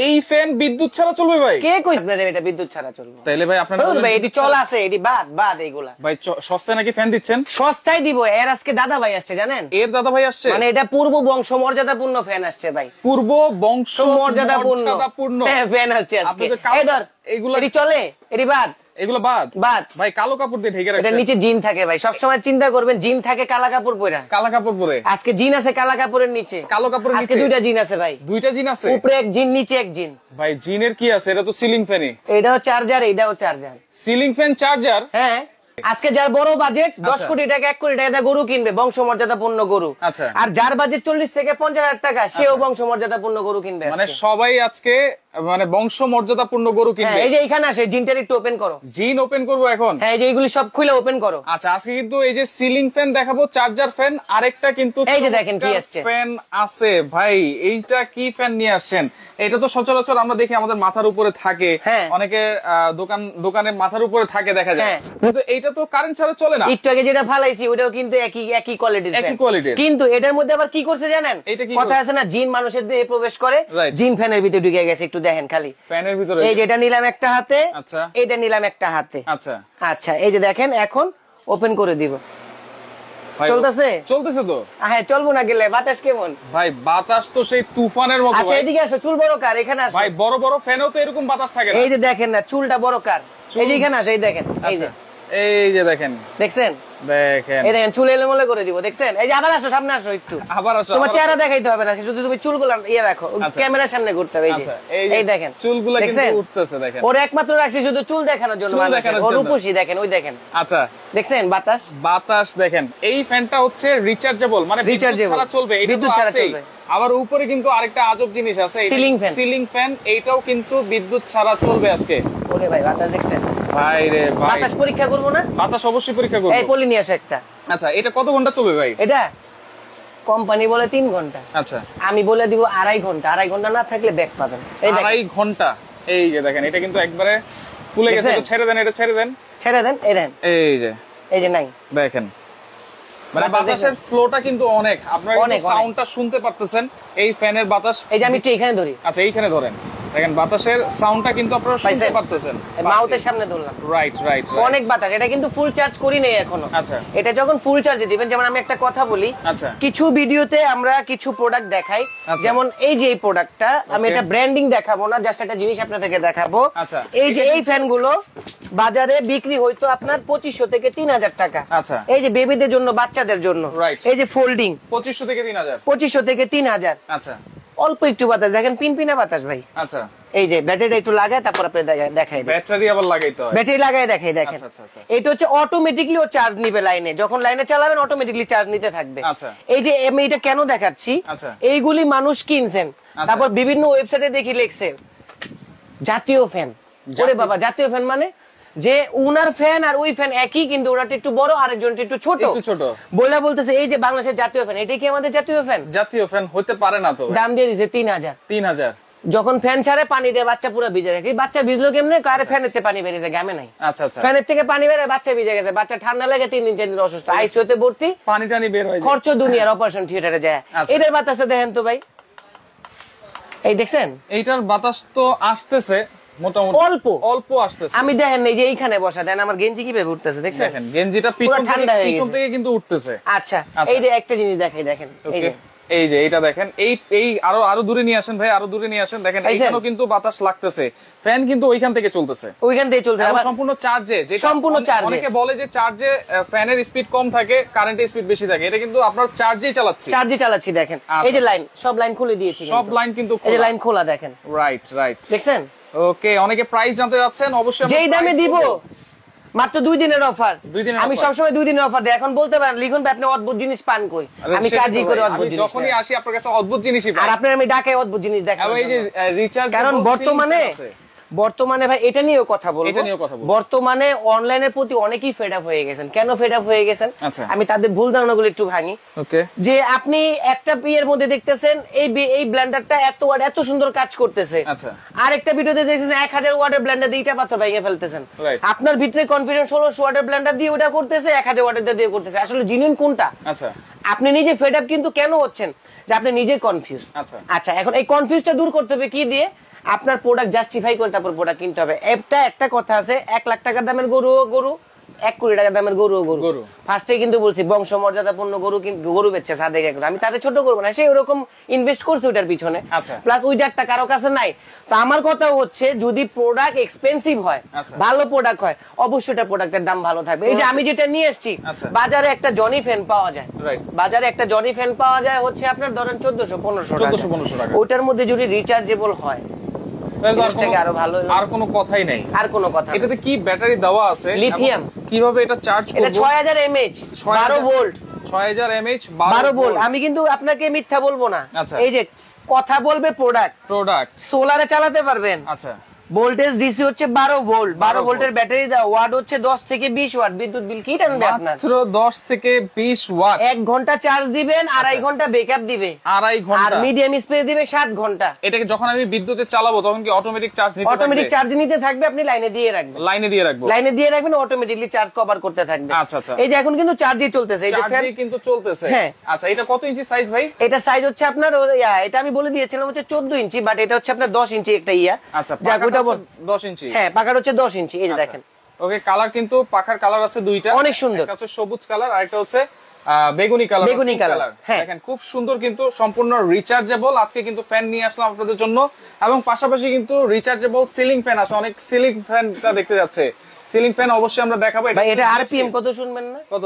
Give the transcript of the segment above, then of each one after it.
এই ফ্যান বিদ্যুৎ ছাড়া চলবে ভাই? কে কই আপনার এটা বিদ্যুৎ ছাড়া চলবে? তাইলে ভাই আপনার ভাই এটি চল আছে, এটি বাদ এইগুলা ভাই সস্তায় নাকি ফ্যান দিচ্ছেন? সস্তায় দিব। এর আজকে দাদা ভাই আসছে জানেন? এর দাদা ভাই আসছে মানে এটা পূর্ব বংশ মর্যাদাপূর্ণ ফ্যান আসছে ভাই। পূর্ব বংশ মর্যাদাপূর্ণ ফ্যান আসছে আজকে। এই ধর এগুলা এটি চলে, এটি বাদ, এগুলো বাদ ভাই। কালো কাপড় দিয়ে ঢেকে রাখছেন। এটা নিচে জিন থাকে ভাই, সব সময় চিন্তা করবেন জিন থাকে কালা কাপড় পরে। কালা কাপড় পরে আজকে জিন আছে কালা কাপড়ের নিচে, কালো কাপড়ের নিচে আজকে দুইটা জিন আছে ভাই। দুইটা জিন আছে, উপরে এক জিন নিচে এক জিন। ভাই জিনের কি আছে? এটা তো সিলিং ফ্যানই। এটাও চার্জার, এটাও চার্জার। Ceiling fan charger? হ্যাঁ। আজকে যার বড় বাজেট 10 কোটি টাকা 1 কোটি টাকা গরু কিনবে, বংশমর্যাদাপূর্ণ গরু। আচ্ছা। আর যার বাজেট 40 থেকে 50,000 টাকা সেও বংশমর্যাদাপূর্ণ গরু কিনবে। মানে সবাই আজকে মানে বংশমর্যাদাপূর্ণ গরু কিনবে। এই যে এখানে আসে জিনটার একটু ওপেন করো। জিন ওপেন করবো এখন? হ্যাঁ, এই যে এইগুলি সব খুলে ওপেন করো। আচ্ছা, আজকে কিন্তু এই যে সিলিং ফ্যান দেখাবো, চার্জার ফ্যান, আরেকটা কিন্তু এই যে দেখেন কি আসছে ফ্যান আছে। ভাই এইটা কি ফ্যান নিয়ে আসছেন? এটা তো সচরাচর আমরা দেখি আমাদের মাথার উপরে থাকে, অনেকে দোকানে মাথার উপরে থাকে দেখা যায়, কিন্তু এইটা তো কারেন্ট ছাড়া চলে না। একটু আগে যেটা ফালাইছি ওটাও কিন্তু একই কোয়ালিটির ফ্যান, কিন্তু এটার মধ্যে আবার কি করছে জানেন? কথা আছে না, জিন মানুষের দেহে প্রবেশ করে, জিন ফ্যানের ভিতরে ঢুকে গেছে। একটু দেখেন খালি ফ্যানের ভিতরে। এই যেটা নিলাম একটা হাতে, আচ্ছা, এটা নিলাম একটা হাতে। আচ্ছা আচ্ছা, এই যে দেখেন এখন ওপেন করে দিব। চলতেছে? চলতেছে তো। হ্যাঁ, চলবো না গেলে। বাতাস কেমন ভাই? বাতাস তো সেই তুফানের মতো। আচ্ছা, এদিকে আসো। চুল বড় কার? এখানে আসো ভাই। বড় বড় ফ্যানেও তো এরকম বাতাস থাকে না। এই যে দেখেন না, চুলটা বড় কার? এই যে এখানে আসো, এই দেখেন, এই যে দেখেন, দেখছেন? এই দেখেন চুল এলোমেলো করে দিব, দেখছেন? এই যে আবার আসো, সামনে আসো একটু। আবার আসো। তোমার চেহারা দেখাইতে হবে না, শুধু তুমি চুলগুলো রাখো, ক্যামেরার সামনে ঘুরতে হবে। এই দেখেন চুলগুলো কিন্তু উঠতেছে, দেখেন। ওর একমাত্র রাখছি শুধু চুল দেখানোর জন্য, ওর রূপসী দেখেন, ওই দেখেন। আচ্ছা, দেখছেন বাতাস দেখেন। এই ফ্যানটা হচ্ছে রিচার্জেবল, মানে বিদ্যুৎ ছাড়া চলবে। বিদ্যুৎ ছাড়া চলবে। আবার উপরে কিন্তু আরেকটা আজব জিনিস আছে, সিলিং ফ্যান। এইটাও কিন্তু বিদ্যুৎ ছাড়া চলবে আজকে। ওরে ভাই, বাতাস দেখছেন? ভাই রে ভাই, বাতাস পরীক্ষা করব না? বাতাস অবশ্যই পরীক্ষা করব। এই পলি নিয়ে আসো একটা। আচ্ছা, এটা কত ঘন্টা চলবে ভাই? এটা কোম্পানি বলে 3 ঘন্টা। আচ্ছা, আমি বলে দিব 2.5 ঘন্টা। 2.5 ঘন্টা না থাকলে ব্যাক পাবেন। এই দেখেন 2.5 ঘন্টা। এই যে দেখেন, এটা কিন্তু একবারে ফুলে গেছে। এটা ছেড়ে দেন, এটা ছেড়ে দেন, এই দেন। এই যে নাই, দেখেন। মানে বাতাসের ফ্লোটা কিন্তু অনেক। আপনারা সাউন্ডটা শুনতে পারতেছেন এই ফ্যানের বাতাস। এই যে আমি একটু এখানে ধরি। আচ্ছা, এইখানে ধরেন, দেখেন বাতাসের সাউন্ডটা কিন্তু আপনারা শুনতে পারতেছেন। মাউথের সামনে ধরলাম। রাইট। অনেক বাতাস। এটা কিন্তু ফুল চার্জ করি নাই এখনো। আচ্ছা, এটা যখন ফুল চার্জে দিবেন, যেমন আমি একটা কথা বলি, আচ্ছা, কিছু ভিডিওতে আমরা কিছু প্রোডাক্ট দেখাই, যেমন এই যে এই প্রোডাক্টটা, আমি এটা ব্র্যান্ডিং দেখাবো না, জাস্ট একটা জিনিস আপনাদেরকে দেখাবো। আচ্ছা, এই যে এই ফ্যানগুলো বাজারে বিক্রি হয়তো আপনার 2500 থেকে 3000 টাকা। আচ্ছা, এই যে বেবিদের জন্য, বাচ্চাদের জন্য, এই যে ফোল্ডিং 2500 থেকে 3000। 2500 থেকে 3000। আচ্ছা, অল্প একটু বাতাস দেখেন, পিনপিনা বাতাস ভাই। আচ্ছা, এই যে ব্যাটারিটা একটু লাগায় তারপর আপনি দেখাই দেন। ব্যাটারি আবার লাগাইতে হয়? ব্যাটারি লাগায় দেখাই দেখেন। এটা হচ্ছে অটোমেটিক্যালি ও চার্জ নিবে লাইনে, যখন লাইনে চালাবেন অটোমেটিক্যালি চার্জ নিতে থাকবে। আচ্ছা, এই যে আমি এটা কেন দেখাচ্ছি, এইগুলি মানুষ কিনছেন, তারপর বিভিন্ন ওয়েবসাইটে দেখি লিখছে জাতীয় ফ্যান। ওরে বাবা, জাতীয় ফ্যান মানে যে উনার ফ্যান আর ওই ফ্যান একই, কিন্তু ওনারটা একটু বড় আর একজনটা একটু ছোট বলতেছে এই যে বাংলাদেশের জাতীয় ফ্যান। এটা কি আমাদের জাতীয় ফ্যান? জাতীয় ফ্যান হতে পারে না তো। দাম দিয়ে দিছে 3000। যখন ফ্যান ছাড়ে পানি দিয়ে বাচ্চা পুরো ভিজে যায়। বাচ্চা ভিজলো কেমনে? কারে ফ্যানের থেকে পানি বেরিয়েছে, গামে নাই। আচ্ছা, ফ্যানের থেকে পানি বেরিয়ে বাচ্চা ভিজে গেছে, বাচ্চা ঠান্ডা লাগে 3 দিন 4 দিন অসুস্থ, আইসিইউতে ভর্তি, পানি টানি বের হয়ে যায়, খরচ দুনিয়ার, অপারেশন থিয়েটারে যায়। এটার বাতাসে দেখেন তো ভাই, এই দেখছেন এইটার বাতাস তো আসতেছে মোটামুটি অল্প আসতেছে। আমি দেখেন এই যে এইখানে বসা দেন, আমার গেঞ্জি কিভাবে উঠতেছে দেখছেন? দেখেন গেঞ্জিটা পিছন থেকে কিন্তু উঠতেছে। আচ্ছা, এই যে একটা জিনিস দেখাই, দেখেন এই যে এইটা দেখেন, এই আরো দূরে নিয়ে আসেন ভাই, আরো দূরে নিয়ে আসেন। দেখেন এইখানেও কিন্তু বাতাস লাগতেছে, ফ্যান কিন্তু ওইখান থেকে চলতেছে, সম্পূর্ণ চার্জে। সম্পূর্ণ চার্জে। অনেকে বলে যে চার্জে ফ্যানের স্পিড কম থাকে, কারেন্টের স্পিড বেশি থাকে। এটা কিন্তু আপনার চার্জেই চালাচ্ছি। দেখেন এই যে লাইন, সব লাইন খুলে দিয়েছি, সব লাইন কিন্তু এই যে লাইন খোলা দেখেন। রাইট দেখছেন? ওকে, অনেকে প্রাইস জানতে যাচ্ছেন, অবশ্যই যেই দামে দিব, মাত্র 2 দিনের অফার। আমি সবসময় 2 দিনের অফার দিই। এখন বলতে পারেন লিখুন আপনি অদ্ভুত জিনিস পান কই? আমি কাজই করে অদ্ভুত জিনিস। যখনই আসি আপনার কাছে অদ্ভুত জিনিসই পাই, আর আপনার আমি ডাকাই অদ্ভুত জিনিস দেখাবো। এই যে রিচার্জ, কারণ বর্তমানে ভাই এটা নিয়েও কথা বলবো। বর্তমানে অনলাইনের প্রতি অনেকেই ফেড আপ হয়ে গেছেন। কেন ফেড আপ হয়ে গেছেন? আমি তাদের ভুল ধারণাগুলো একটু ভাঙি। যে আপনি একটা পিয়ের মধ্যে দেখতেছেন এই ব্লেন্ডারটা এত সুন্দর কাজ করতেছে, আরেকটা ভিডিওতে দেখতেছেন 1000 ওয়াটের ব্লেন্ডার দিয়ে ইটা পাথর ভেঙে ফেলতেছেন। আপনার ভিতরে কনফিডেন্স 1600 ওয়াটের ব্লেন্ডার দিয়ে ওটা করতেছে, 1000 ওয়াটের দিয়ে করতেছে। আসলে জেনুইন কোনটা? আপনি নিজে ফেড আপ কিন্তু কেন হচ্ছেন? যে আপনি নিজে কনফিউজ। আচ্ছা, এখন এই কনফিউজটা দূর করতে হবে কি দিয়ে? আপনার প্রোডাক্ট জাস্টিফাই করে তারপর প্রোডাক্ট কিনতে হবে। একটা কথা আছে, 1 লাখ টাকার দামের গরু 1 কোটি টাকার দামের গরু ফার্স্টে কিন্তু বলছি বংশমর্যাদাপূর্ণ গরু বেচছে সাদেক এখন, আমি তাদের ছোট করবো না, সে ওরকম ইনভেস্ট করছে ওটার পিছনে, প্লাস ওই জাতটা কারো কাছে নাই। তো আমার কথা হচ্ছে যদি প্রোডাক্ট এক্সপেন্সিভ হয়, ভালো প্রোডাক্ট হয়, অবশ্যই এটা প্রোডাক্টের দাম ভালো থাকবে। এই যে আমি যেটা নিয়ে এসেছি, বাজারে একটা জনি ফ্যান পাওয়া যায়, হচ্ছে আপনার ধরেন 1400-1500 টাকা। ওটার মধ্যে যদি রিচার্জেবল হয় আর কোনো কথাই নাই, এটাতে কি ব্যাটারি দেওয়া আছে, লিথিয়াম, কিভাবে এটা চার্জ করব, এটা 6000 mAh 12 ভোল্ট, 6000 mAh 12 ভোল্ট। আমি কিন্তু আপনাকে মিথ্যা বলবো না, এই যে কথা বলবে প্রোডাক্ট সোলারে চালাতে পারবেন। আচ্ছা, ভোল্টেজ ডিসি হচ্ছে 12 ভোল্ট, 12 ভোল্টের ব্যাটারি দাও, ওয়াট হচ্ছে 10 থেকে 20 ওয়াট। বিদ্যুৎ বিল কি টানবে আপনার? মাত্র 10 থেকে 20 ওয়াট। 1 ঘন্টা চার্জ দিবেন, 2.5 ঘন্টা ব্যাকআপ দিবে, 2.5 ঘন্টা, আর মিডিয়াম স্পেস দিবে 7 ঘন্টা। এটাকে যখন আমি বিদ্যুতে চালাবো তখন কি অটোমেটিক চার্জ নিতে থাকবে, আপনি লাইনে দিয়ে রাখবেন, অটোমেটিক্যালি চার্জ কভার করতে থাকবে। আচ্ছা, এই যে এখন কিন্তু চার্জই চলতেছে, এই যে ফ্যান কিন্তু চলতেছে। হ্যাঁ, আচ্ছা, এটা কত ইঞ্চি সাইজ ভাই? এটা সাইজ হচ্ছে আপনার এটা আমি বলে দিয়েছিলাম হচ্ছে 14 ইঞ্চি, বাট এটা হচ্ছে আপনার 10 ইঞ্চি একটা আচ্ছা, পাকাটা 10 ইঞ্চি। হ্যাঁ, পাকার হচ্ছে 10 ইঞ্চি। এই যে দেখেন, ওকে, কালার কিন্তু পাখার কালার আছে দুইটা, অনেক সুন্দর, একটা হচ্ছে সবুজ কালার আর একটা হচ্ছে বেগুনি কালার। দেখেন খুব সুন্দর, কিন্তু সম্পূর্ণ রিচার্জেবল। আজকে কিন্তু ফ্যান নিয়ে আসলাম আপনাদের জন্য, এবং পাশাপাশি কিন্তু রিচার্জেবল সিলিং ফ্যান আছে, অনেক সিলিং ফ্যানটা দেখতে যাচ্ছে। সিলিং ফ্যান অবশ্যই আমরা দেখাবো। এটা আরপিএম কত শুনবেন না? কত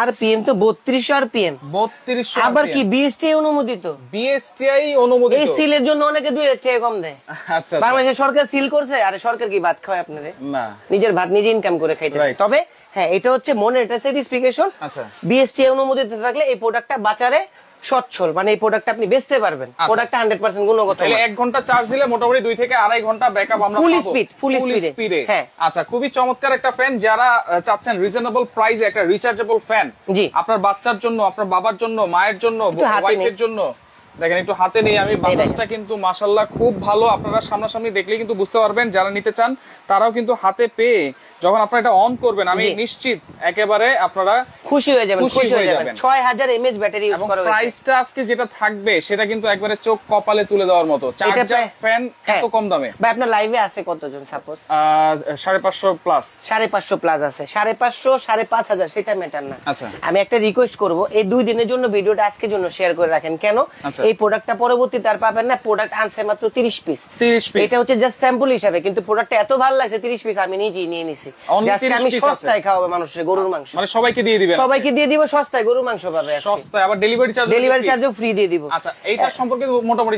আরপিএম? তো 3200 আরপিএম। 3200 আবার কি বিএসটিআই অনুমোদিত? বিএসটিআই অনুমোদিত। এই সিলের জন্য অনেকে 2000 টাকা কম দেয়। আচ্ছা, বাংলাদেশের সরকার সিল করছে, আরে সরকার কি ভাত খাওয়ায় আপনারে? না, নিজের ভাত নিজে ইনকাম করে খাইতেছে। তবে হ্যাঁ, এটা হচ্ছে মনিটর সার্টিফিকেশন। আচ্ছা, বিএসটিআই অনুমোদিত থাকলে এই প্রোডাক্টটা বাজারে সচ্ছল, মানে এই প্রোডাক্টটা আপনি বেচতে পারবেন। প্রোডাক্টটা 100% গুণগত। তাহলে 1 ঘন্টা চার্জ দিলে মোটামুটি 2 থেকে 2.5 ঘন্টা ব্যাকআপ আমরা পাবো, ফুল স্পিডে। হ্যাঁ, আচ্ছা, খুবই চমৎকার একটা ফ্যান। যারা চাচ্ছেন রিজনেবল প্রাইসে একটা রিচার্জেবল ফ্যান, জি, আপনার বাচ্চার জন্য, আপনার বাবার জন্য, মায়ের জন্য, ওয়াইফের জন্য, দেখেন একটু হাতে নেই আমি, বাতাসটা কিন্তু মাশাআল্লাহ খুব ভালো। আপনারা সামনাসামনি দেখলে কিন্তু বুঝতে পারবেন, যারা নিতে চান তারাও কিন্তু হাতে পেয়ে যখন আপনারা এটা অন করবেন, আমি নিশ্চিত একেবারে আপনারা খুশি হয়ে যাবেন। 6000 mAh ব্যাটারি ইউজ করা হয়েছে। প্রাইসটা আজকে যেটা থাকবে সেটা কিন্তু একবারে চোখ কপালে তুলে দেওয়ার মতো। চার্জার ফ্যান এত কম দামে। ভাই আপনার লাইভে আছে কতজন? সাপোজ 550 প্লাস, 550 প্লাস আছে, 550 5500 সেটা ম্যাটার না। আচ্ছা, আমি একটা রিকোয়েস্ট করব, এই 2 দিনের জন্য ভিডিওটা আজকের জন্য শেয়ার করে রাখেন। কেন? এই প্রোডাক্টটা পরবর্তীতে আর পাবেন না। প্রোডাক্ট আনছে মাত্র 30 পিস। এটা হচ্ছে জাস্ট স্যাম্পল হিসাবে, কিন্তু প্রোডাক্টটা এত ভালো লাগছে 30 পিস আমি নিজেই নিয়ে নিছি। আমি সস্তায় খাওয়াবো মানুষের গরুর মাংস, মানে সবাইকে দিয়ে দিবেন, সবাইকে দিয়ে দিব, সস্তায় গরুর মাংস পাবে, সস্তায়, আবার ডেলিভারি চার্জও ফ্রি দিয়ে দিব। আচ্ছা, এইটা সম্পর্কে মোটামুটি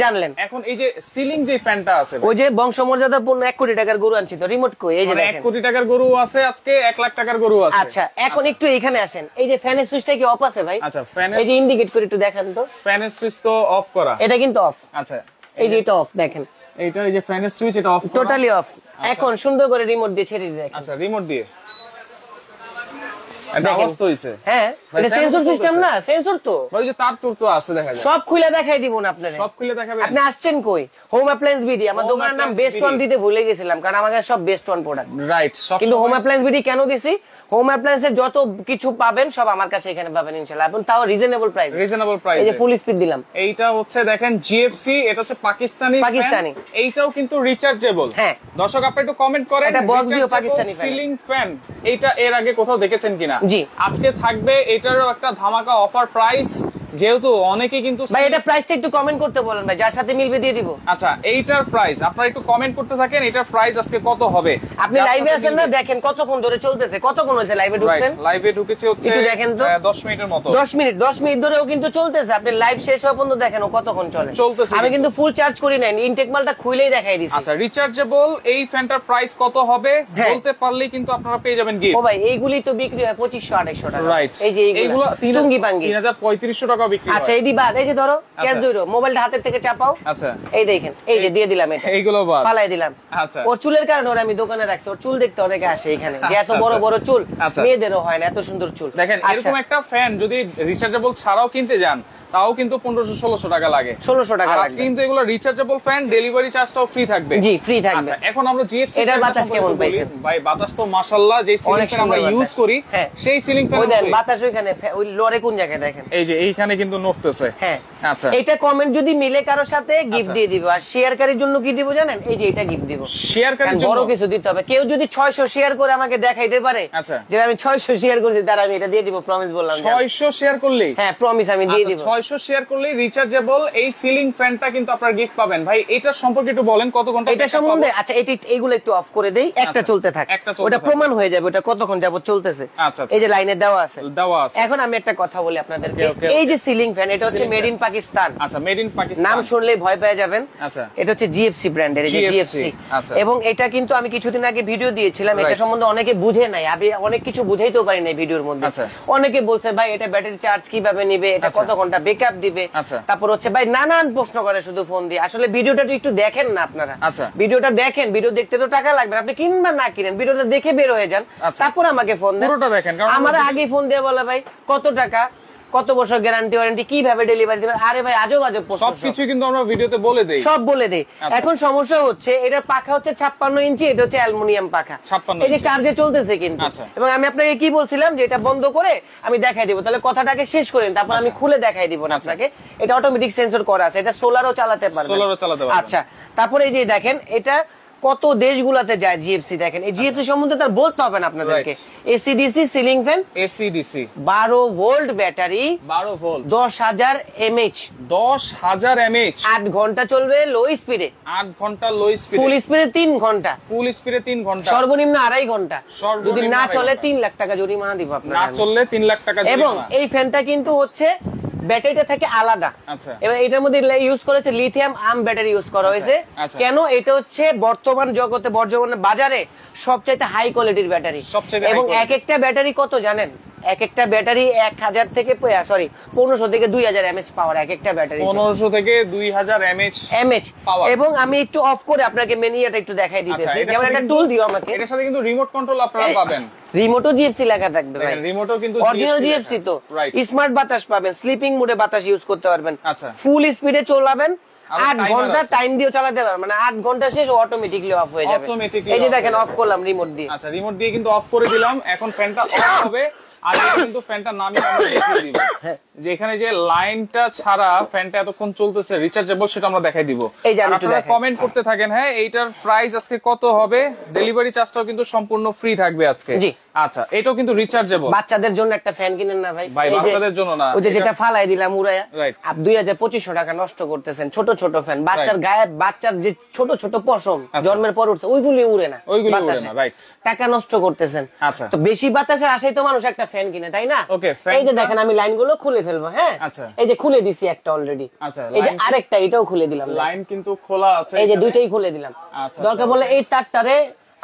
জানলেন। এখন এই যে সিলিং যে ফ্যানটা আছে, ওই যে বংশমর্যাদাপূর্ণ 1 কোটি টাকার গরু আনছি তো, রিমোট কই? এই যে 1 কোটি টাকার গরু আছে আজকে, 1 লাখ টাকার গরু আছে। আচ্ছা, এখন একটু এখানে আসেন, এই যে ফ্যানের সুইচটা কি অফ আছে ভাই? আচ্ছা, এই যে ইন্ডিকেট করে একটু দেখান তো। ফ্যানের সুইচ তো অফ করা, এটা কিন্তু অফ। আচ্ছা, এই যে এটা অফ, দেখেন এইটা, এই যে ফ্যানের সুইচ এটা অফ, টোটালি অফ। এখন সুন্দর করে রিমোট দিয়ে ছেড়ে দিয়ে দেখেন। আচ্ছা, রিমোট দিয়ে এটা অবস্থা হইছে। হ্যাঁ, এটা সেন্সর সিস্টেম না, সেন্সর তো ওই যে তার তো আছে, দেখা যায়। সব খুলে দেখাই দিব না আপনারে, সব খুলে দেখাবেন। আপনি আসছেন কই? হোম অ্যাপ্লায়েন্স বিডি, আমার দোকানের নাম বেস্ট ওয়ান দিতে ভুলে গেছিলাম, কারণ আমার কাছে সব বেস্ট ওয়ান প্রোডাক্ট। রাইট, কিন্তু হোম অ্যাপ্লায়েন্স বিডি কেন দিছি? হোম অ্যাপ্লায়েন্সের যত কিছু পাবেন সব আমার কাছে এখানে পাবেন ইনশাআল্লাহ, এবং তাও রিজনেবল প্রাইস। এই যে ফুল স্পিড দিলাম, এইটা হচ্ছে দেখেন জিএফসি, এটা হচ্ছে পাকিস্তানি। এইটাও কিন্তু রিচার্জেবল। হ্যাঁ, দর্শক আপনি একটু কমেন্ট করেন, এটা বক্স দিও পাকিস্তানি সিলিং ফ্যান, এইটা এর আগে কোথাও দেখেছেন কিনা? জি, আজকে থাকবে এটারও একটা ধামাকা অফার প্রাইস, যেহেতু অনেকে কিন্তু ভাই এটা প্রাইসটা একটু কমেন্ট করতে বলেন ভাই, যার সাথে মিলবে দিয়ে দিব। আচ্ছা, এইটার প্রাইস আপনারা একটু কমেন্ট করতে থাকেন, এটার প্রাইস আজকে কত হবে? আপনি লাইভে আছেন না, দেখেন কতক্ষণ ধরে চলতেছে, কতক্ষণ হয়েছে লাইভে ঢুকছেন? লাইভে ঢুকেছে হচ্ছে একটু দেখেন তো, 10 মিনিটের মতো। 10 মিনিট ধরেও কিন্তু চলতেছে। আপনি লাইভ শেষ হওয়া পর্যন্ত দেখেন ও কতক্ষণ চলতেছে। আমি কিন্তু ফুল চার্জ করি নাই, ইনটেক মালটা খুলেই দেখাই দিছি। আচ্ছা, রিচার্জেবল এই ফ্যানটার প্রাইস কত হবে বলতে পারলেই কিন্তু আপনারা পেয়ে যাবেন গিফট। ও ভাই, এইগুলি তো বিক্রি হয় 2500-2800 টাকা। রাইট, এই যে এইগুলো চুঙ্গি পাঙ্গি 3350 টাকা বিক্রি হয়। আচ্ছা, এইডি বাদ, এই যে ধরো ক্যাশ ধরো, মোবাইলটা হাতের থেকে চাপাও। আচ্ছা, এই দেখেন, এই যে দিয়ে দিলাম, এটা এইগুলো বাদ ফালাই দিলাম। আচ্ছা, ওর চুলের কারণে ওর আমি দোকানে রাখছি, ওর চুল দেখতে অনেকে আসে এখানে, যে এত বড় বড় চুল মেয়েদেরও হয় না, এত সুন্দর চুল। দেখেন, এরকম একটা ফ্যান যদি রিচার্জেবল ছাড়াও কিনতে যান, তাও কিন্তু 1500-1600 টাকা লাগে। 1600 টাকা লাগে। আজকে কিন্তু এগুলো রিচার্জেবল ফ্যান, ডেলিভারি চার্জটাও ফ্রি থাকবে। জি, ফ্রি থাকবে। আচ্ছা, এখন আমরা জিএফসি এটার বাতাস কেমন পাইছেন ভাই? বাতাস তো মাশাআল্লাহ, যে সিলিং ফ্যান আমরা ইউজ করি সেই সিলিং ফ্যান। ওই দেন বাতাস ওইখানে, ওই লরে কোন জায়গায় দেখেন, এই যে এইখানে কিন্তু নড়তেছে। হ্যাঁ, আচ্ছা, এটা কমেন্ট যদি মিলে কারোর সাথে গিফট দিয়ে দিব। আর শেয়ারকারীর জন্য কি দিব জানেন? এই যে এটা গিফট দিব। শেয়ারকারীর জন্য বড় কিছু দিতে হবে। কেউ যদি 600 শেয়ার করে আমাকে দেখাইতে পারে যে আমি 600 শেয়ার করেছি, তার আমি এটা দিয়ে দিব, প্রমিস বললাম। 600 শেয়ার করলেই? হ্যাঁ, প্রমিস আমি দিয়ে দিব। 600 শেয়ার করলেই রিচার্জেবল এই সিলিং ফ্যানটা কিন্তু আপনারা গিফট পাবেন। ভাই এটার সম্পর্কে একটু বলেন, কত ঘন্টা এটা সম্বন্ধে? আচ্ছা, এইগুলো একটু অফ করে দেই, একটা চলতে থাকে, ওটা প্রমাণ হয়ে যাবে ওটা কতক্ষণ যাবত চলতেছে। এই যে লাইনে দেওয়া আছে। এখন আমি একটা কথা বলি আপনাদেরকে, এই যে সিলিং ফ্যান, এটা হচ্ছে মেড ইন পাকিস্তান। আচ্ছা, মেড ইন পাকিস্তান, নাম শুনলেই ভয় পেয়ে যাবেন। আচ্ছা, এটা হচ্ছে জিএফসি ব্র্যান্ডের, এই যে জিএফসি। এবং এটা কিন্তু আমি কিছুদিন আগে ভিডিও দিয়েছিলাম, এটা সম্বন্ধে অনেকে বুঝে নাই, আমি অনেক কিছু বুঝাইতেও পারি নাই ভিডিওর মধ্যে। অনেকে বলছে ভাই এটা ব্যাটারি চার্জ কিভাবে নিবে, এটা কত ঘন্টা ব্যাকআপ দিবে, তারপর হচ্ছে ভাই নানান প্রশ্ন করে শুধু ফোন দিয়ে। আসলে ভিডিওটা একটু দেখেন না আপনারা, ভিডিওটা দেখেন, ভিডিও দেখতে তো টাকা লাগবে, আপনি কিনবেন না কিনেন, ভিডিওটা দেখে বের হয়ে যান, তারপর আমাকে ফোন দেন। আমার আগে ফোন দিয়ে বলে ভাই কত টাকা, কত বছর গ্যারান্টি ওয়ারেন্টি, কিভাবে ডেলিভারি দিবেন। আরে ভাই আজব আজব প্রশ্ন, সবকিছু কিন্তু আমরা ভিডিওতে বলে দেই, সব বলে দেই। এখন সমস্যা হচ্ছে এটার পাখা হচ্ছে 56 ইঞ্চি, এটা হচ্ছে অ্যালুমিনিয়াম পাখা, এই যে চার্জে চলতেছে কিন্তু। এবং আমি আপনাকে কি বলছিলাম যে এটা বন্ধ করে আমি দেখাই দিব, তাহলে কথাটাকে শেষ করেন, তারপর আমি খুলে দেখাই দিব না আপনাকে। এটা অটোমেটিক সেন্সর করা আছে, এটা সোলারও চালাতে পারবে। আচ্ছা, তারপরে এই যে দেখেন এটা কত দেশগুলোতে যায় জিএফসি। দেখেন এই জিএফসি সম্বন্ধে তার বলতে হবে না আপনাদেরকে। AC DC ceiling fan, AC DC 12 volt battery, 12 volt, 10000 MH, 10000 MH, 8 ঘন্টা চলবে লো স্পিডে, 8 ঘন্টা লো স্পিডে, ফুল স্পিডে 3 ঘন্টা, ফুল স্পিডে 3 ঘন্টা, সর্বনিম্ন 2.5 ঘন্টা। যদি না চলে 3 লাখ টাকা জরিমানা দিব আপনারা, না চললে 3 লাখ টাকা জরিমানা। এবং এই ফ্যানটা কিন্তু হচ্ছে ব্যাটারিটা থেকে আলাদা। আচ্ছা, এবার এটার মধ্যে ইউজ করেছে লিথিয়াম আয়ন ব্যাটারি ইউজ করা হয়েছে। কেন? এটা হচ্ছে বর্তমান জগতে, বর্তমান বাজারে সবচাইতে হাই কোয়ালিটির ব্যাটারি। এবং এক একটা ব্যাটারি কত জানেন? এক একটা ব্যাটারি 1000 থেকে 1500 থেকে 2000 এমএইচ পাওয়ার এক একটা ব্যাটারি, 1500 থেকে 2000 এমএইচ পাওয়ার। এবং আমি একটু অফ করে আপনাকে মেনুটা একটু দেখাই দিতেছি। যেমন একটা টুল দিও আমাকে, এটার সাথে কিন্তু রিমোট কন্ট্রোল আপনারা পাবেন। রিমোটও জিএফসি লেখা থাকবে ভাই, রিমোটও কিন্তু অরিজিনাল জিএফসি। তো স্মার্ট বাতাস পাবেন, স্লিপিং মোডে বাতাস ইউজ করতে পারবেন, ফুল স্পিডে চলাবেন, 8 ঘন্টা টাইম দিয়ে চালাতে পারবেন, মানে 8 ঘন্টা শেষ অটোমেটিক্যালি অফ হয়ে যাবে। এই যে দেখেন অফ করলাম রিমোট দিয়ে। আচ্ছা, রিমোট দিয়ে কিন্তু অফ করে দিলাম, এখন ফ্যানটা অফ হবে। আর এটা কিন্তু ফ্যানটা নামিয়ে আমরা দেখিয়ে দিব যে এখানে যে লাইনটা ছাড়া ফ্যানটা এতক্ষণ চলতেছে রিচার্জেবল, সেটা আমরা দেখাই দিব। এই যে আপনারা কমেন্ট করতে থাকেন। হ্যাঁ, এইটার প্রাইস আজকে কত হবে, ডেলিভারি চার্জটাও কিন্তু সম্পূর্ণ ফ্রি থাকবে আজকে। জি, আচ্ছা, এটাও কিন্তু রিচার্জেবল। বাচ্চাদের জন্য একটা ফ্যান কিনেন না ভাই। ভাই বাচ্চাদের জন্য না, ওই যে যেটা ফালাই দিলাম উড়ায়া, আপ 2500 টাকা নষ্ট করতেছেন। ছোট ছোট ফ্যান, বাচ্চার গায়ে, বাচ্চার যে ছোট ছোট পশম জন্মের পর উঠছে, ওইগুলি উড়ে না, রাইট, টাকা নষ্ট করতেছেন। আচ্ছা, তো বেশি বাতাসে আসাই তো মানুষ একটা ফ্যান কিনে, তাই না? এই যে দেখেন আমি লাইনগুলো খুলে ফেলবো। হ্যাঁ, এই যে খুলে দিছি একটা অলরেডি। আচ্ছা, এই যে আরেকটা, এটাও খুলে দিলাম, লাইন কিন্তু খোলা আছে। এই যে দুইটাই খুলে দিলাম। দরকার বলে এই তারটারে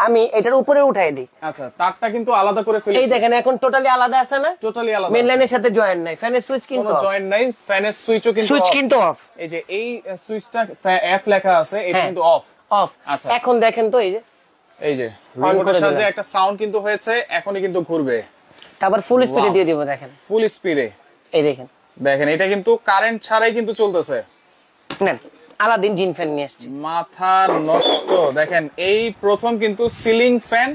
আমি এটার উপরে উঠাই দিই। আচ্ছা, তারটা কিন্তু আলাদা করে ফেলেছি। এই দেখেন এখন টোটালি আলাদা আছে না? টোটালি আলাদা, মেইন লাইনের সাথে জয়েন্ট নাই, ফ্যানের সুইচ কিন্তু কোনো জয়েন্ট নাই, ফ্যানের সুইচও কিন্তু সুইচ কিন্তু অফ। এই যে এই সুইচটা এফ লেখা আছে, এটা কিন্তু অফ। আচ্ছা, এখন দেখেন তো এই যে রিমোটের সাহায্যে একটা সাউন্ড কিন্তু হয়েছে, এখনই কিন্তু ঘুরবে। তারপর ফুল স্পিডে দিয়ে দিব, দেখেন ফুল স্পিডে। এই দেখেন, দেখেন এটা কিন্তু কারেন্ট ছাড়াই কিন্তু চলতেছে। নেন, আলাদিন জিন ফ্যান নিয়ে আসছি, মাথা নষ্ট। দেখেন এই প্রথম কিন্তু ceiling fan,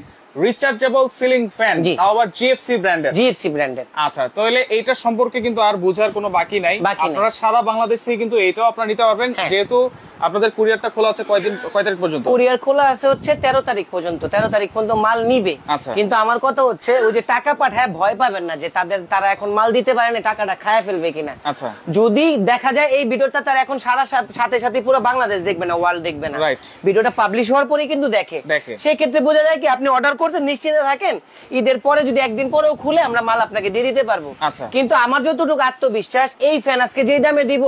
rechargeable ceiling fan, তাও আবার জিএফসি ব্র্যান্ডের। আচ্ছা, তাহলে এইটা সম্পর্কে কিন্তু আর বোঝার কোনো বাকি নাই। আপনারা সারা বাংলাদেশ থেকে কিন্তু এটাও আপনারা নিতে পারবেন, যেহেতু আপনাদের কুরিয়ারটা খোলা আছে। কয় তারিখ পর্যন্ত কুরিয়ার খোলা আছে? হচ্ছে 13 তারিখ পর্যন্ত। 13 তারিখ পর্যন্ত মাল নিবে। কিন্তু আমার কথা হচ্ছে ওই যে টাকা পাঠায় ভয় পাবেন না যে তারা এখন মাল দিতে পারে না, টাকাটা খায় ফেলবে কিনা। আচ্ছা, যদি দেখা যায় এই ভিডিওটা তার এখন সাথে সাথে পুরো বাংলাদেশ দেখবে না, ওয়ার্ল্ড দেখবে না, ভিডিওটা পাবলিশ হওয়ার পরে কিন্তু দেখে, সেই ক্ষেত্রে বোঝা যায় কি আপনি অর্ডার করছেন, নিশ্চিন্তে থাকেন, ঈদের পরে যদি একদিন পরেও খুলে আমরা মাল আপনাকে দিয়ে দিতে পারবো। কিন্তু আমার যতটুকু আত্মবিশ্বাস, এই ফ্যান আজকে যেই দামে দিব,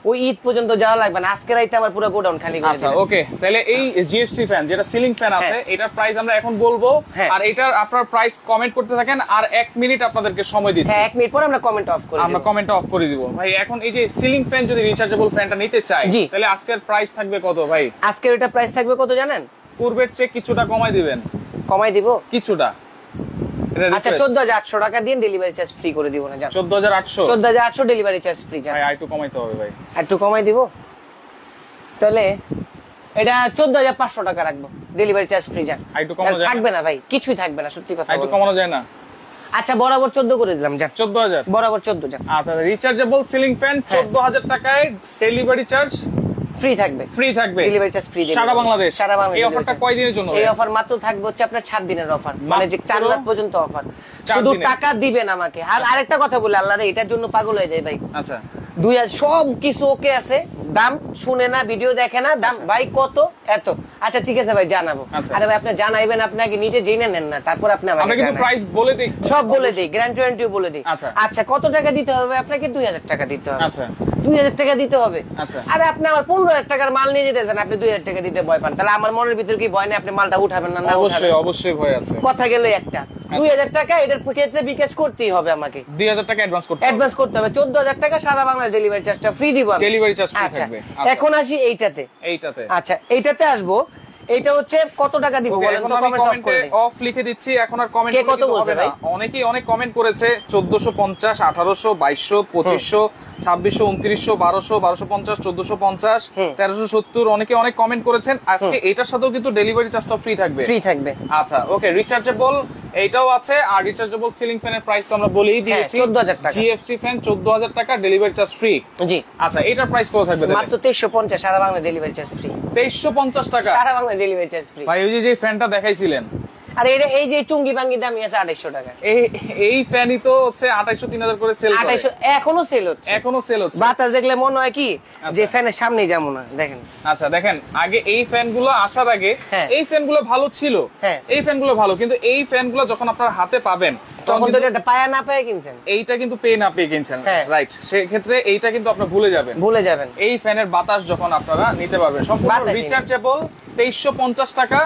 ওই ঈদ পর্যন্ত যাওয়া লাগবে না, আজকে রাইতে আমার পুরো গোডাউন খালি করে দিবেন। ওকে, তাহলে এই জিএফসি ফ্যান যেটা সিলিং ফ্যান আছে, এটার প্রাইস আমরা এখন বলবো, আর এটার আপনার প্রাইস কমেন্ট করতে থাকেন। আর 1 মিনিট আপনাদেরকে সময় দিচ্ছি। হ্যাঁ, 1 মিনিট পর আমরা কমেন্ট অফ করে দিব। ভাই এখন এই যে সিলিং ফ্যান যদি রিচার্জেবল ফ্যানটা নিতে চাই, তাহলে আজকের প্রাইস থাকবে কত ভাই? আজকের এটা প্রাইস থাকবে কত জানেন? পূর্বের চেয়ে কিছুটা কমাই দিবেন। কমাই দিব কিছুটা, আচ্ছা 14800 টাকা দিয়ে ডেলিভারি চার্জ ফ্রি করে দিব না জান। 14800 ডেলিভারি চার্জ ফ্রি জান। ভাই একটু কমাইতে হবে ভাই, একটু কমাই দিব। তাহলে এটা 14500 টাকা রাখবো, ডেলিভারি চার্জ ফ্রি জান। একটু কমানো যায়? থাকবে না ভাই, কিছুই থাকবে না, সত্যি কথা। একটু কমানো যায় না? আচ্ছা বরাবর 14 করে দিলাম জান। 14000 বরাবর 14 জান। আচ্ছা রিচার্জেবল সিলিং ফ্যান 14000 টাকায় ডেলিভারি চার্জ ফ্রি থাকবে। ফ্রি থাকবে, ডেলিভারি চার্জ ফ্রি সারা বাংলাদেশ। সারা বাংলাদেশ। এই অফারটা কয় দিনের জন্য? এই অফার মাত্র থাকবে হচ্ছে আপনার 7 দিনের অফার, মানে যে 4 রাত পর্যন্ত অফার। শুধু টাকা দিবেন আমাকে। আর আরেকটা কথা বলি, আল্লাহরে এটার জন্য পাগল হয়ে যায় ভাই। আচ্ছা 2000 সব কিছু ওকে আছে, দাম শুনে না, ভিডিও দেখে না, দাম ভাই কত এত। আচ্ছা ঠিক আছে ভাই জানাবো। আরে ভাই আপনি জানাইবেন, আপনি আগে নিজে জেনে নেন না, তারপর আপনি আমাকে জানাবেন। আমরা কিন্তু প্রাইস বলে দেই, সব বলে দেই, গ্যারান্টি ওয়ারেন্টিও বলে দেই। আচ্ছা আচ্ছা কত টাকা দিতে হবে আপনাকে? 2000 টাকা দিতে হবে। আচ্ছা 2000 টাকা দিতে হবে। আচ্ছা আরে আপনি আমার 15000 টাকার মাল নিয়ে যেতেছেন, আপনি 2000 টাকা দিতে ভয় পান, তাহলে আমার মনের ভিতর কি ভয় নেই আপনি মালটা উঠাবেন না? না অবশ্যই অবশ্যই ভয় আছে। কথা গেল একটা 2000 টাকা এটার ক্ষেত্রে বিকাশ করতেই হবে আমাকে। 2000 টাকা অ্যাডভান্স করতে হবে। অ্যাডভান্স করতে হবে। 14000 টাকা সারা বাংলাদেশ ডেলিভারি চার্জটা ফ্রি দিব আমি। ডেলিভারি চার্জ ফ্রি আচ্ছা থাকবে। এখন আসি এইটাতে। আচ্ছা এইটাতে আসবো। এইটা হচ্ছে কত টাকা দিব বলেন তো? কমেন্ট অফ করে দেই। অফ লিখে দিচ্ছি, এখন আর কমেন্ট কে কত বলছে ভাই? অনেকেই অনেক কমেন্ট করেছে। 1450, 1800, 2200, 2500, 2600, 2900, 1200, 1250, 1450, 1370, অনেকে অনেক কমেন্ট করেছেন। আজকে এটার সাথেও কিন্তু ডেলিভারি চার্জটা ফ্রি থাকবে। ফ্রি থাকবে। আচ্ছা ওকে, রিচার্জেবল এইটাও আছে। আর রিচার্জেবল সিলিং ফ্যানের প্রাইস তো আমরা বলেই দিয়েছি 14000 টাকা। জিএফসি ফ্যান 14000 টাকা, ডেলিভারি চার্জ ফ্রি। জি আচ্ছা এটার প্রাইস কত থাকবে? মাত্র 2350, সারা বাংলা ডেলিভারি চার্জ ফ্রি। 2350 টাকা সারা বাংলা ডেলিভারি চার্জ ফ্রি। ভাই ওই যে ফ্যানটা দেখাইছিলেন, আর এই যে চুঙ্গি বাঙ্গি দামি আছে 2800 টাকা। এই ফ্যানই তো হচ্ছে 2800 3000 করে সেল করে। 2800 এখনো সেল হচ্ছে। বাতাস দেখলে মনে হয় কি যে ফ্যানের সামনেই যাবো না। দেখেন আচ্ছা দেখেন, আগে এই ফ্যানগুলো আসার আগে এই ফ্যানগুলো ভালো ছিল, এই ফ্যানগুলো ভালো, কিন্তু এই ফ্যানগুলো যখন আপনার হাতে পাবেন তখন তো এটা পায়া না পায়া কিনছেন, এইটা কিন্তু পেয়ে না পেয়ে কিনছেন, রাইট? সেই ক্ষেত্রে এইটা কিন্তু আপনি ভুলে যাবেন। এই ফ্যানের বাতাস যখন আপনারা নিতে পারবেন, সম্পূর্ণ রিচার্জেবল 2350 টাকা,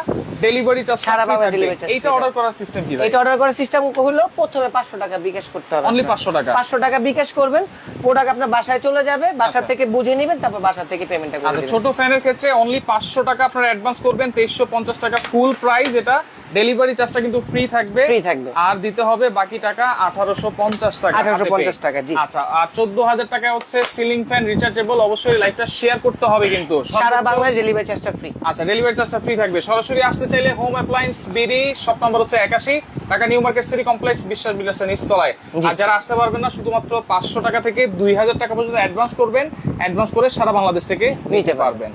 ডেলিভারি চার্জ সারা বাংলা ডেলিভারি চার্জ। এটা অর্ডার করার সিস্টেম কি ভাই? এটা অর্ডার করার সিস্টেম হলো প্রথমে 500 টাকা বিকাশ করতে হবে। অনলি 500 টাকা। 500 টাকা বিকাশ করবেন, প্রোডাক্ট আপনার বাসায় চলে যাবে, বাসা থেকে বুঝে নেবেন, তারপর বাসা থেকে পেমেন্টটা করে দিবেন। আচ্ছা ছোট ফ্যানের ক্ষেত্রে অনলি 500 টাকা আপনারা অ্যাডভান্স করবেন, 2350 টাকা ফুল প্রাইস। এটা ডেলিভারি চার্জটা কিন্তু ফ্রি থাকবে, আর দিতে হবে বাকি টাকা 1850 টাকা। 1850 টাকা, জি। আচ্ছা আর 14000 টাকা হচ্ছে সিলিং ফ্যান রিচার্জেবল। অবশ্যই লাইভটা শেয়ার করতে হবে কিন্তু, সারা বাংলায় ডেলিভারি চার্জটা ফ্রি। আচ্ছা ডেলিভারি চার্জটা ফ্রি থাকবে। সরাসরি আসতে চাইলে home appliance BD, shop number হচ্ছে 81, Dhaka new market city complex, বিশ্বাস বিলাসের নিচতলায়। আর যারা আসতে পারবেন না, শুধুমাত্র 500 টাকা থেকে 2000 টাকা পর্যন্ত অ্যাডভান্স করবেন, অ্যাডভান্স করে সারা বাংলাদেশ থেকে নিতে পারবেন।